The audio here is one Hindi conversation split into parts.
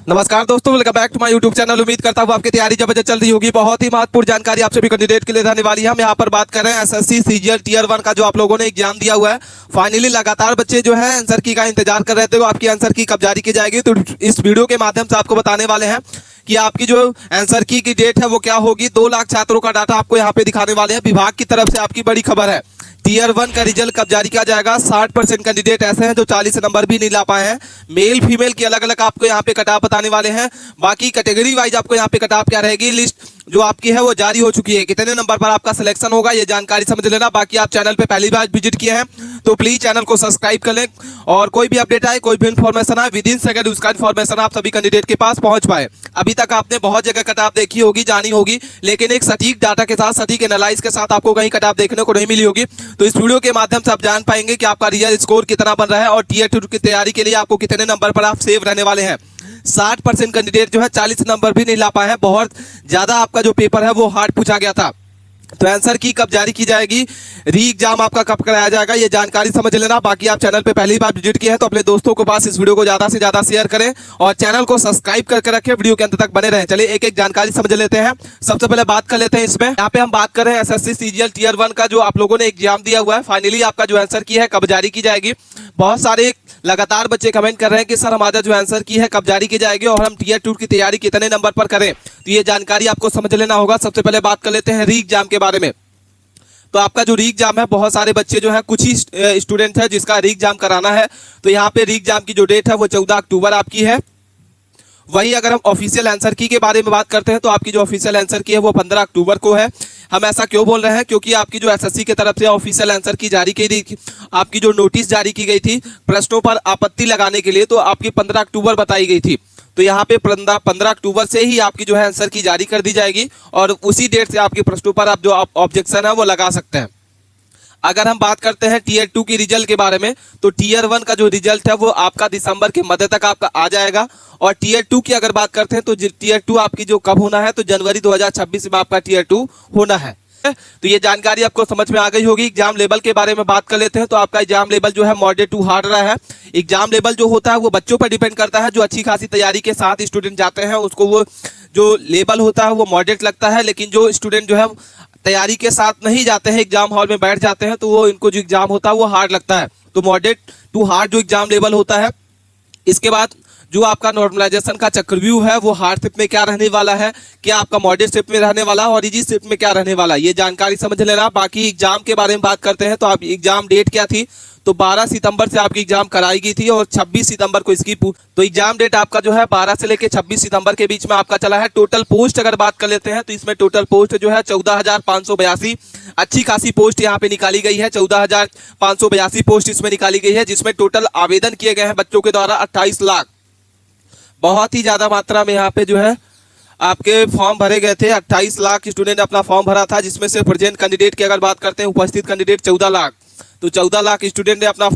नमस्कार दोस्तों, welcome back to my YouTube channel. उम्मीद करता हूँ आपकी तैयारी जबरदस्त चल रही होगी। बहुत ही महत्वपूर्ण जानकारी आप सभी कैंडिडेट के लिए रहने वाली है। हम यहाँ पर बात कर रहे हैं एसएससी सीजीएल टीयर 1 का जो आप लोगों ने एग्जाम दिया हुआ है। फाइनली लगातार बच्चे जो है आंसर की का इंतजार कर रहे थे, वो आपकी आंसर की कब जारी की जाएगी। तो इस वीडियो के माध्यम से आपको बताने वाले हैं कि आपकी जो आंसर की डेट है वो क्या होगी। 2 लाख छात्रों का डाटा आपको यहाँ पे दिखाने वाले हैं। विभाग की तरफ से आपकी बड़ी खबर है, टीयर 1 का रिजल्ट कब जारी किया जाएगा। 60% कैंडिडेट ऐसे हैं जो 40 नंबर भी नहीं ला पाए हैं। मेल फीमेल की अलग अलग आपको यहाँ पे कटाप बताने वाले हैं। बाकी कैटेगरी वाइज आपको यहाँ पे कटाप क्या रहेगी, लिस्ट जो आपकी है वो जारी हो चुकी है। कितने नंबर पर आपका सिलेक्शन होगा ये जानकारी समझ लेना। बाकी आप चैनल पे पहली बार विजिट किए हैं तो प्लीज चैनल को सब्सक्राइब कर लें, और कोई भी अपडेट आए, कोई भी इन्फॉर्मेशन आए, विद इन सेकंड उसका इन्फॉर्मेशन आप सभी कैंडिडेट के पास पहुंच पाए। अभी तक आपने बहुत जगह कटाप देखी होगी, जानी होगी, लेकिन एक सटीक डाटा के साथ, सटीक एनालाइज के साथ आपको कहीं कटाप देखने को नहीं मिली होगी। तो इस वीडियो के माध्यम से आप जान पाएंगे कि आपका रियल स्कोर कितना बन रहा है और टीयर 2 की तैयारी के लिए आपको कितने नंबर पर आप सेव रहने वाले हैं। 60% कैंडिडेट जो है 40 नंबर भी नहीं ला पाए हैं। बहुत ज्यादा आपका जो पेपर है वो हार्ड पूछा गया था। तो आंसर की कब जारी की जाएगी, री एग्जाम आपका कब कराया जाएगा, ये जानकारी समझ लेना। बाकी आप चैनल पे पहली बार विजिट किए हैं तो अपने दोस्तों के पास इस वीडियो को ज्यादा से ज्यादा शेयर करें और चैनल को सब्सक्राइब करके रखें, वीडियो के अंत तक बने रहें। चलिए एक एक जानकारी समझ लेते हैं। सबसे पहले बात कर लेते हैं इसमें, यहाँ पे हम बात कर रहे हैं एसएससी सीजीएल टीयर 1 का जो आप लोगों ने एग्जाम दिया हुआ है। फाइनली आपका जो आंसर की है कब जारी की जाएगी। बहुत सारे लगातार बच्चे कमेंट कर रहे हैं कि सर हमारा जो आंसर की है कब जारी की जाएगी और हम टीयर 2 की तैयारी कितने नंबर पर करें। तो ये जानकारी आपको समझ लेना होगा। सबसे पहले बात कर लेते हैं री एग्जाम के बारे में। तो आपका जो री एग्जाम है, बहुत सारे बच्चे जो है, कुछ ही स्टूडेंट है जिसका री एग्जाम कराना है। तो यहाँ पे री एग्जाम की जो डेट है वो 14 अक्टूबर आपकी है। वही अगर हम ऑफिशियल आंसर की के बारे में बात करते हैं तो आपकी जो ऑफिशियल आंसर की है वो 15 अक्टूबर को है। हम ऐसा क्यों बोल रहे हैं, क्योंकि आपकी जो एसएससी की तरफ से ऑफिशियल आंसर की जारी की गई, आपकी जो नोटिस जारी की गई थी प्रश्नों पर आपत्ति लगाने के लिए, तो आपकी 15 अक्टूबर बताई गई थी। तो यहाँ पे 15 अक्टूबर से ही आपकी जो है आंसर की जारी कर दी जाएगी और उसी डेट से आपके प्रश्नों पर आप जो ऑब्जेक्शन है वो लगा सकते हैं। अगर हम बात करते हैं टीयर 2 की रिजल्ट के बारे में, तो टीयर 1 का जो रिजल्ट है वो आपका दिसंबर के मध्य तक आपका आ जाएगा। और टीयर 2 की अगर बात करते हैं तो टीयर 2 आपकी जो कब होना है, तो जनवरी 2026 में आपका टीयर 2 होना है। तो ये जानकारी आपको समझ में आ गई होगी। एग्जाम लेवल के बारे में बात कर लेते हैं। तो आपका एग्जाम लेवल जो है मॉडरेट टू हार्ड रहा है। एग्जाम लेवल जो होता है वो बच्चों पर डिपेंड करता है। जो अच्छी खासी तैयारी के साथ स्टूडेंट जाते हैं उसको वो जो लेवल होता है वो मॉडरेट लगता है, लेकिन जो स्टूडेंट जो है तैयारी के साथ नहीं जाते हैं, एग्जाम हॉल में बैठ जाते हैं, तो वो इनको जो एग्जाम होता है वो हार्ड लगता है। तो मॉडरेट टू हार्ड जो एग्जाम लेवल होता है। इसके बाद जो आपका नॉर्मलाइजेशन का चक्रव्यूह है वो हार्ड शिफ्ट में क्या रहने वाला है, क्या आपका मॉडरेट शिफ्ट में रहने वाला और इजी शिफ्ट में क्या रहने वाला, ये जानकारी समझ लेना। बाकी एग्जाम के बारे में बात करते हैं तो आप एग्जाम डेट क्या थी, तो 12 सितंबर से आपकी एग्जाम कराई गई थी और 26 सितंबर को इसकी तो एग्जाम डेट आपका जो है 12 से लेकर 26 सितंबर के बीच में आपका चला है। टोटल पोस्ट अगर बात कर लेते हैं तो इसमें टोटल पोस्ट जो है 14,582 अच्छी खासी पोस्ट यहाँ पे निकाली गई है। 14,582 पोस्ट इसमें निकाली गई है, जिसमें टोटल आवेदन किए गए हैं बच्चों के द्वारा 28 लाख। बहुत ही ज्यादा मात्रा में यहाँ पे जो है आपके फॉर्म भरे गए थे। 28 लाख स्टूडेंट ने अपना फॉर्म भरा था, जिसमें से प्रेजेंट कैंडिडेट की अगर बात करते हैं, उपस्थित कैंडिडेट 14 लाख। तो 14 लाख स्टूडेंट ने अपना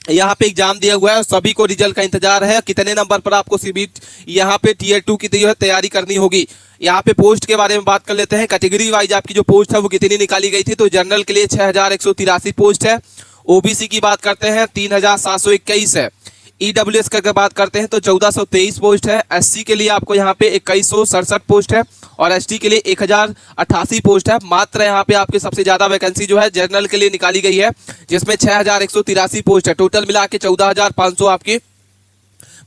यहाँ पे एग्जाम दिया हुआ है। सभी को रिजल्ट का इंतजार है, कितने नंबर पर आपको सीबीट यहाँ पे टीयर 2 की तैयारी करनी होगी। यहाँ पे पोस्ट के बारे में बात कर लेते हैं। कैटेगरी वाइज आपकी जो पोस्ट है वो कितनी निकाली गई थी, तो जनरल के लिए 6,183 पोस्ट है। ओबीसी की बात करते हैं 3,721 है। ईडब्ल्यूएस की अगर बात करते हैं तो 1423 पोस्ट है। एससी के लिए आपको यहाँ पे 2167 पोस्ट है और एसटी के लिए 1088 पोस्ट है। मात्र यहाँ पे आपके सबसे ज्यादा वैकेंसी जो है जनरल के लिए निकाली गई है, जिसमें 6,183 पोस्ट है। टोटल मिला के 14,500 आपकी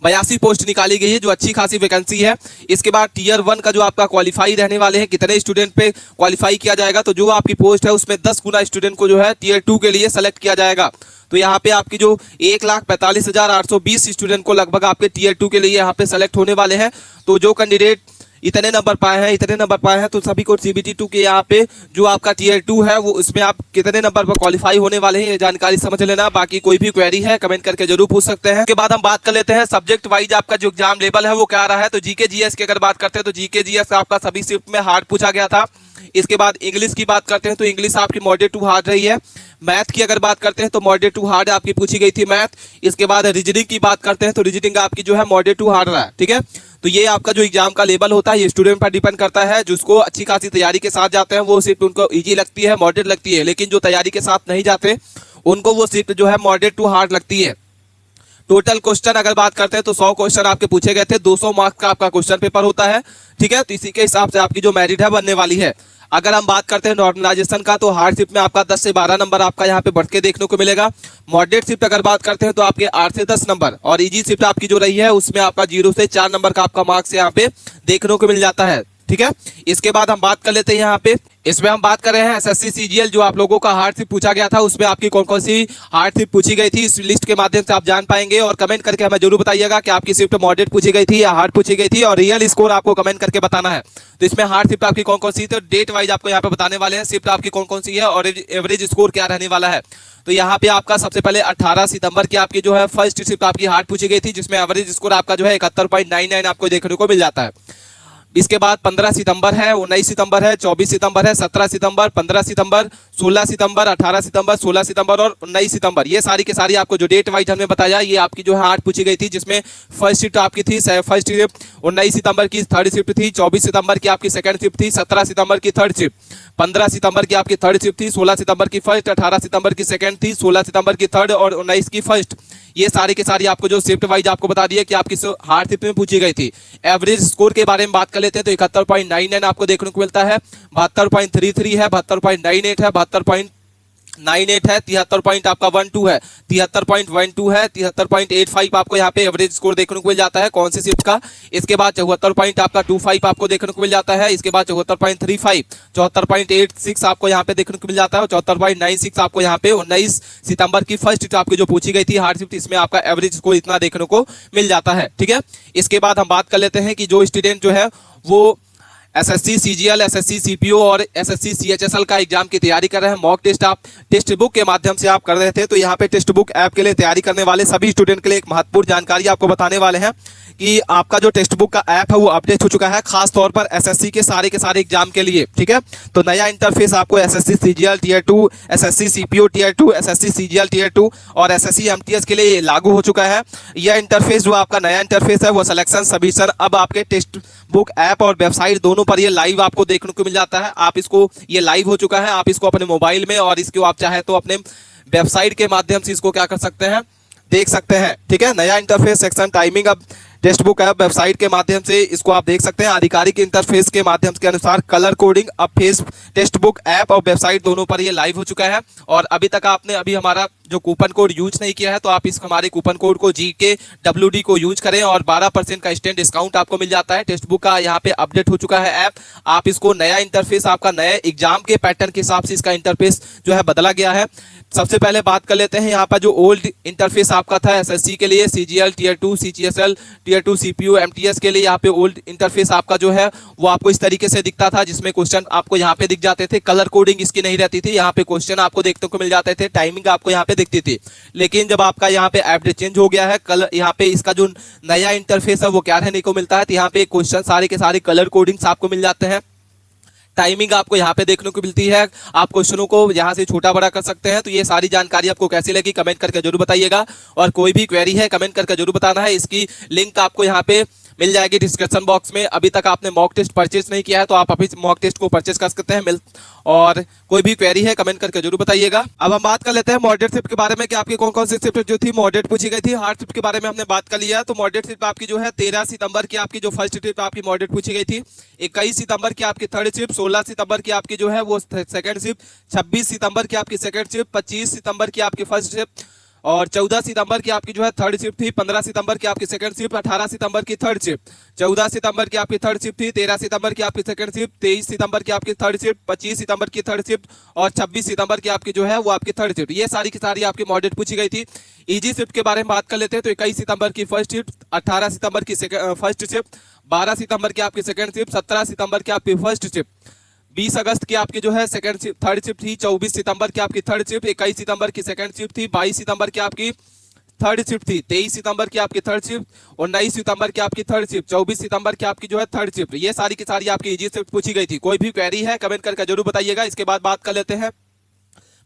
82 पोस्ट निकाली गई है, जो अच्छी खासी वैकेंसी है। इसके बाद टीयर 1 का जो आपका क्वालिफाई रहने वाले हैं, कितने स्टूडेंट पे क्वालिफाई किया जाएगा, तो जो आपकी पोस्ट है उसमें 10 गुना स्टूडेंट को जो है टीयर 2 के लिए सेलेक्ट किया जाएगा। तो यहाँ पे आपकी जो 1,45,820 स्टूडेंट को लगभग आपके टीयर 2 के लिए यहाँ पे सेलेक्ट होने वाले हैं। तो जो कैंडिडेट इतने नंबर पाए हैं तो सभी को सीबीटी 2 के यहाँ पे जो आपका टीयर 2 है वो उसमें आप कितने नंबर पर क्वालिफाई होने वाले हैं, ये जानकारी समझ लेना। बाकी कोई भी क्वेरी है कमेंट करके जरूर पूछ सकते हैं। उसके बाद हम बात कर लेते हैं सब्जेक्ट वाइज आपका जो एग्जाम लेवल है वो क्या रहा है। तो जीके जीएस की अगर बात करते हैं तो जीके जीएस आपका सभी शिफ्ट में हार्ड पूछा गया था। इसके बाद इंग्लिश की बात करते हैं तो इंग्लिश आपकी मॉडरेट टू हार्ड रही है। मैथ की अगर बात करते हैं तो मॉडरेट टू हार्ड आपकी पूछी गई थी मैथ। इसके बाद रीजनिंग की बात करते हैं तो रीजनिंग आपकी जो है मॉडरेट टू हार्ड रहा है। ठीक है, तो ये आपका जो एग्जाम का लेवल होता है ये स्टूडेंट पर डिपेंड करता है। जिसको अच्छी खासी तैयारी के साथ जाते हैं वो सिर्फ उनको इजी लगती है, मॉडरेट लगती है, लेकिन जो तैयारी के साथ नहीं जाते उनको वो सिर्फ जो है मॉडरेट टू हार्ड लगती है। टोटल क्वेश्चन अगर बात करते हैं तो 100 क्वेश्चन आपके पूछे गए थे, 200 मार्क्स का आपका क्वेश्चन पेपर होता है, ठीक है। तो इसी के हिसाब से आपकी जो मेरिट है बनने वाली है। अगर हम बात करते हैं नॉर्मलाइजेशन का, तो हार्ड शिफ्ट में आपका 10 से 12 नंबर आपका यहाँ पे बढ़ के देखने को मिलेगा। मॉडरेट शिफ्ट अगर बात करते हैं तो आपके 8 से 10 नंबर, और इजी शिफ्ट आपकी जो रही है उसमें आपका 0 से 4 नंबर का आपका मार्क्स यहाँ पे देखने को मिल जाता है, ठीक है। इसके बाद हम बात कर लेते हैं यहाँ पे, इसमें हम बात कर रहे हैं एसएससी सीजीएल जो आप लोगों का हार्ड शिफ्ट पूछा गया था, उसमें आपकी कौन कौन सी हार्ड शिफ्ट पूछी गई थी, इस लिस्ट के माध्यम से आप जान पाएंगे। और कमेंट करके हमें जरूर बताइएगा कि आपकी शिफ्ट मॉडरेट पूछी गई थी या हार्ड पूछी गई थी, और रियल स्कोर आपको कमेंट करके बताना है। तो इसमें हार्ड शिफ्ट आपकी कौन कौन सी, तो डेट वाइज आपको यहाँ पे बताने वाले हैं शिफ्ट आपकी कौन कौन सी है और एवरेज स्कोर क्या रहने वाला है। तो यहाँ पे आपका सबसे पहले 18 सितंबर की आपकी जो है फर्स्ट शिफ्ट आपकी हार्ड पूछी गई थी, जिसमें एवरेज स्कोर आपका जो है 71.99 आपको देखने को मिल जाता है। इसके बाद 15 सितंबर है, 19 सितंबर है, 24 सितंबर है, 17 सितंबर, 15 सितंबर, 16 सितंबर, 18 सितंबर, 16 सितंबर और 19 सितंबर, ये सारी की सारी आपको जो डेट वाइज हमने बताया, ये आपकी जो है हार्ड पूछी गई थी, जिसमें फर्स्ट शिफ्ट आपकी थी फर्स्ट शिफ्ट 19 सितंबर की थर्ड शिफ्ट थी, 24 सितंबर की आपकी सेकंड शिफ्ट थी, 17 सितंबर की थर्ड शिफ्ट, 15 सितंबर की आपकी थर्ड शिफ्ट थी, 16 सितंबर की फर्स्ट, 18 सितंबर की सेकंड थी, 16 सितंबर की थर्ड और 19 की फर्स्ट। ये सारी की सारी आपको जो शिफ्ट वाइज आपको बता दिए कि आपकी हार्ड शिफ्ट में पूछी गई थी। एवरेज स्कोर के बारे में बात कर लेते हैं तो 71.99 आपको देखने को मिलता है, 72.33 है, 72.98 है, 72.98 है, 73 पॉइंट आपका 12 है, 73.12 है, 73.85 आपको यहाँ पे एवरेज स्कोर देखने को मिल जाता है कौन सी शिफ्ट का। इसके बाद 74 पॉइंट आपका 25 आपको देखने को मिल जाता है। इसके बाद 74.35, 74.86 आपको यहाँ पे देखने को मिल जाता है, और 74.96 आपको यहाँ पे 19 सितंबर की फर्स्ट शिफ्ट आपकी जो पूछी गई थी हार्ड शिफ्ट, इसमें आपका एवरेज स्कोर इतना देखने को मिल जाता है, ठीक है। इसके बाद हम बात कर लेते हैं कि जो स्टूडेंट जो है वो एसएससी सीजीएल, एसएससी सीपीओ और एसएससी सीएचएसएल का एग्जाम की तैयारी कर रहे हैं, मॉक टेस्ट आप टेक्स्ट बुक के माध्यम से आप कर रहे थे, तो यहाँ पे टेक्स्ट बुक ऐप के लिए तैयारी करने वाले सभी स्टूडेंट के लिए एक महत्वपूर्ण जानकारी आपको बताने वाले हैं कि आपका जो टेक्स्ट बुक का ऐप है वो अपडेट हो चुका है, खास तौर पर एसएससी के सारे एग्जाम के लिए, ठीक है। तो नया इंटरफेस आपको SSC CGL tier 2, SSC CPO tier 2, SSC CGL tier 2 और एसएससी एमटीएस के लिए लागू हो चुका है। यह इंटरफेस जो आपका नया इंटरफेस है वो सिलेक्शन सबमिशन अब आपके टेक्स्ट बुक ऐप और वेबसाइट दोनों पर ये लाइव आपको देखने को मिल जाता है। आप इसको, ये लाइव हो चुका है, आप इसको अपने मोबाइल में और इसको आप चाहे तो अपने वेबसाइट के माध्यम से इसको क्या कर सकते हैं, देख सकते हैं, ठीक है। नया इंटरफेस सेक्शन टाइमिंग अब टेक्स्ट बुक ऐप वेबसाइट के माध्यम से इसको आप देख सकते हैं। आधिकारिक इंटरफेस के माध्यम के अनुसार कलर कोडिंग अब फेस टेक्स्ट बुक ऐप और वेबसाइट दोनों पर ये लाइव हो चुका है। और अभी तक आपने अभी हमारा जो कूपन कोड यूज नहीं किया है तो आप इस हमारे कूपन कोड को GKWD को यूज करें और 12% का इंस्टेंट डिस्काउंट आपको मिल जाता है। टेक्स्ट बुक का यहाँ पे अपडेट हो चुका है ऐप, आप इसको नया इंटरफेस आपका नए एग्जाम के पैटर्न के हिसाब से इसका इंटरफेस जो है बदला गया है। सबसे पहले बात कर लेते हैं यहाँ पर जो ओल्ड इंटरफेस आपका था एसएससी के लिए, CGL tier 2, CGSL tier 2, CPU MTS के लिए यहाँ पे ओल्ड इंटरफेस आपका जो है वो आपको इस तरीके से दिखता था, जिसमें क्वेश्चन आपको यहाँ पे दिख जाते थे, कलर कोडिंग इसकी नहीं रहती थी, यहाँ पे क्वेश्चन आपको देखने को मिल जाते थे, टाइमिंग आपको यहाँ पे दिखती थी। लेकिन जब आपका यहाँ पे अपडेट चेंज हो गया है, कल यहाँ पे इसका जो नया इंटरफेस है वो क्या रहने को मिलता है, तो यहाँ पे क्वेश्चन सारे के सारे कलर कोडिंग्स आपको मिल जाते हैं, टाइमिंग आपको यहाँ पे देखने को मिलती है, आप क्वेश्चनों को यहाँ से छोटा बड़ा कर सकते हैं। तो ये सारी जानकारी आपको कैसी लगी कमेंट करके जरूर बताइएगा, और कोई भी क्वेरी है कमेंट करके जरूर बताना है। इसकी लिंक आपको यहाँ पे मिल जाएगी डिस्क्रिप्शन बॉक्स में। अभी तक आपने मॉक टेस्ट परचेज नहीं किया है तो आप अभी मॉक टेस्ट को परचेज कर सकते हैं। और कोई भी क्वेरी है कमेंट करके जरूर बताइएगा। अब हम बात कर लेते हैं मॉडरेट शिफ्ट के बारे में कि आपकी कौन कौन सी शिफ्ट जो थी मॉडरेट पूछी गई थी। हार्ड शिफ्ट के बारे में हमने बात कर लिया है, तो मॉडरेट शिफ्ट आपकी जो है 13 सितंबर की आपकी जो फर्स्ट शिफ्ट आपकी मॉडरेट पूछी गई थी, 21 सितंबर की आपकी थर्ड शिफ्ट, 16 सितंबर की आपकी जो है वो सेकंड शिफ्ट, 26 सितंबर की आपकी सेकंड शिफ्ट, 25 सितंबर की आपकी फर्स्ट शिफ्ट और 14 सितंबर की आपकी जो है थर्ड शिफ्ट थी, 15 सितंबर की आपकी सेकंड शिफ्ट, 18 सितंबर की थर्ड शिफ्ट, 14 सितंबर की आपकी थर्ड शिफ्ट थी, 13 सितंबर की आपकी सेकंड शिफ्ट, 23 सितंबर की आपकी थर्ड शिफ्ट, 25 सितंबर की थर्ड शिफ्ट और 26 सितंबर की आपकी जो है वो आपकी थर्ड शिफ्ट। ये सारी की सारी आपकी मॉडरेट पूछी गई थी। इजी शिफ्ट के बारे में बात कर लेते हैं तो 21 सितंबर की फर्स्ट शिफ्ट, 18 सितंबर की फर्स्ट शिफ्ट, 12 सितंबर की आपकी सेकंड शिफ्ट, 17 सितंबर की आपकी फर्स्ट शिफ्ट, 20 अगस्त की आपकी जो है सेकंड शिफ्ट थर्ड शिफ्ट थी, 24 सितंबर की आपकी थर्ड शिफ्ट, 21 सितंबर की सेकंड शिफ्ट थी, 22 सितंबर की आपकी थर्ड शिफ्ट थी, 23 सितंबर की आपकी थर्ड शिफ्ट, 19 सितंबर की आपकी थर्ड शिफ्ट, 24 सितंबर की आपकी जो है थर्ड शिफ्ट। ये सारी की सारी आपकी इजी शिफ्ट पूछी गई थी। कोई भी क्वेरी है कमेंट करके जरूर बताइएगा। इसके बाद बात कर लेते हैं,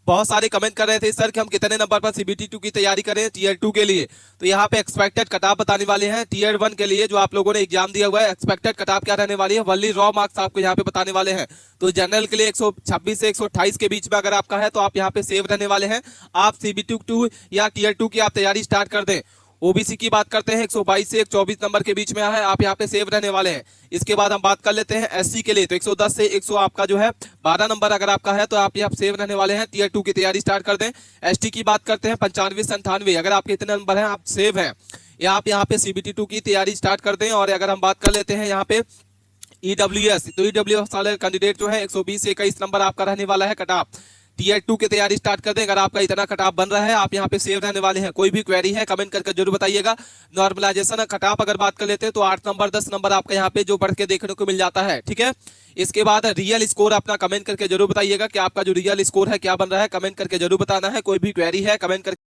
बहुत सारे कमेंट कर रहे थे सर कि हम कितने नंबर पर सीबीटी 2 की तैयारी करें टियर 2 के लिए, तो यहाँ पे एक्सपेक्टेड कटऑफ बताने वाले हैं। टियर 1 के लिए जो आप लोगों ने एग्जाम दिया हुआ है एक्सपेक्टेड कटऑफ क्या रहने वाली है, वनली रॉ मार्क्स आपको यहाँ पे बताने वाले हैं। तो जनरल के लिए 126 से 128 के बीच में अगर आपका है तो आप यहाँ पे सेव रहने वाले हैं। आप सीबीटी 2 या टियर 2 की आप तैयारी स्टार्ट कर दें। ओबीसी की बात करते हैं 122 से 124 नंबर के बीच में है, आप यहाँ पे सेव रहने वाले हैं। इसके बाद हम बात कर लेते हैं एससी के लिए, तो 110 से 100 आपका जो है 12 नंबर अगर आपका है तो आप यहाँ सेव रहने वाले हैं, टीयर 2 की तैयारी स्टार्ट कर दें। एसटी की बात करते हैं 95 से 98, अगर आपके इतने नंबर हैं आप सेव हैं, या आप यहाँ पे सीबीटी 2 की तैयारी स्टार्ट कर दें। और अगर हम बात कर लेते हैं यहाँ पे ईडब्ल्यूएस, तो ईडब्ल्यूएस वाले कैंडिडेट जो है 120 से 21 नंबर आपका रहने वाला है कट ऑफ, टीयर 2 की तैयारी स्टार्ट कर दें। अगर आपका इतना कट ऑफ बन रहा है आप यहाँ पे सेव रहने वाले हैं। कोई भी क्वेरी है कमेंट करके जरूर बताइएगा। नॉर्मलाइजेशन कट ऑफ अगर बात कर लेते हैं तो 8 नंबर 10 नंबर आपका यहाँ पे जो बढ़ के देखने को मिल जाता है, ठीक है। इसके बाद रियल स्कोर अपना कमेंट करके जरूर बताइएगा कि आपका जो रियल स्कोर है क्या बन रहा है, कमेंट करके जरूर बताना है। कोई भी क्वेरी है कमेंट करके